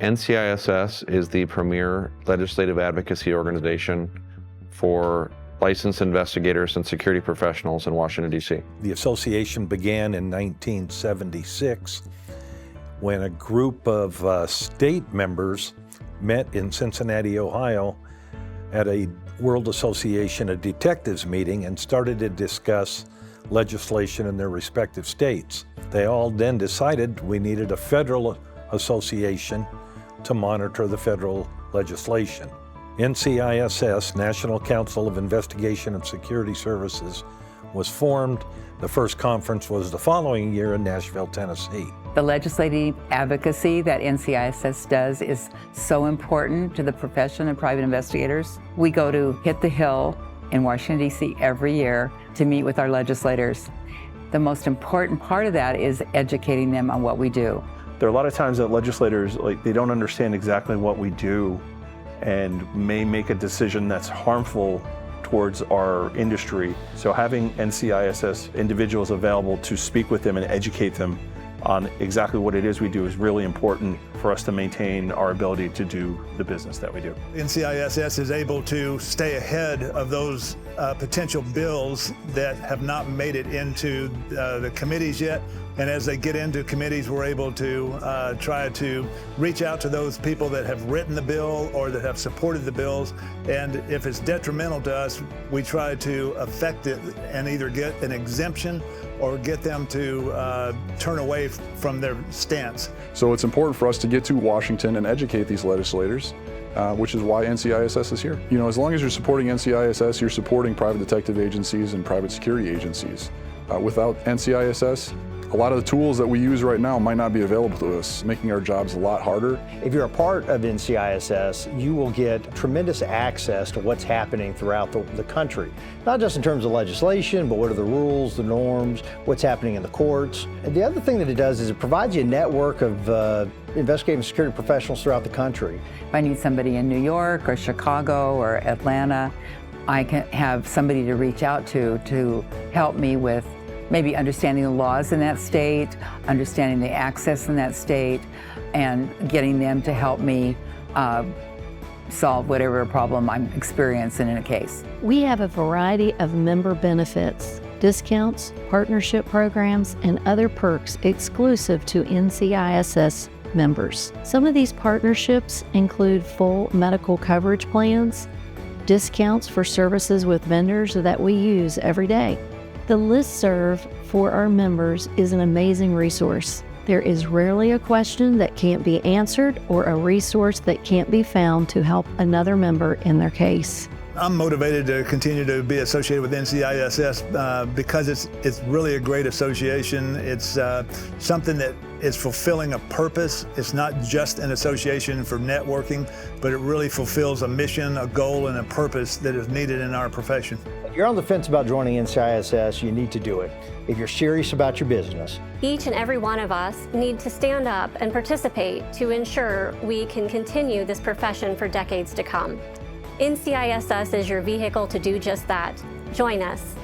NCISS is the premier legislative advocacy organization for licensed investigators and security professionals in Washington, D.C. The association began in 1976 when a group of state members met in Cincinnati, Ohio at a World Association of Detectives meeting and started to discuss legislation in their respective states. They all then decided we needed a federal association to monitor the federal legislation. NCISS, National Council of Investigation and Security Services, was formed. The first conference was the following year in Nashville, Tennessee. The legislative advocacy that NCISS does is so important to the profession of private investigators. We go to Hit the Hill in Washington, D.C. every year to meet with our legislators. The most important part of that is educating them on what we do. There are a lot of times that legislators, they don't understand exactly what we do and may make a decision that's harmful towards our industry. So having NCISS individuals available to speak with them and educate them on exactly what it is we do is really important for us to maintain our ability to do the business that we do. NCISS is able to stay ahead of those potential bills that have not made it into the committees yet. And as they get into committees, we're able to try to reach out to those people that have written the bill or that have supported the bills. And if it's detrimental to us, we try to affect it and either get an exemption or get them to turn away from their stance. So it's important for us to get to Washington and educate these legislators, which is why NCISS is here. You know, as long as you're supporting NCISS, you're supporting private detective agencies and private security agencies. Without NCISS, a lot of the tools that we use right now might not be available to us, making our jobs a lot harder. If you're a part of NCISS, you will get tremendous access to what's happening throughout the country. Not just in terms of legislation, but what are the rules, the norms, what's happening in the courts. And the other thing that it does is it provides you a network of investigative security professionals throughout the country. If I need somebody in New York or Chicago or Atlanta, I can have somebody to reach out to help me with maybe understanding the laws in that state, understanding the access in that state, and getting them to help me solve whatever problem I'm experiencing in a case. We have a variety of member benefits, discounts, partnership programs, and other perks exclusive to NCISS members. Some of these partnerships include full medical coverage plans, discounts for services with vendors that we use every day. The listserv for our members is an amazing resource. There is rarely a question that can't be answered or a resource that can't be found to help another member in their case. I'm motivated to continue to be associated with NCISS because it's really a great association. It's something that is fulfilling a purpose. It's not just an association for networking, but it really fulfills a mission, a goal, and a purpose that is needed in our profession. If you're on the fence about joining NCISS, you need to do it. If you're serious about your business. Each and every one of us need to stand up and participate to ensure we can continue this profession for decades to come. NCISS is your vehicle to do just that. Join us.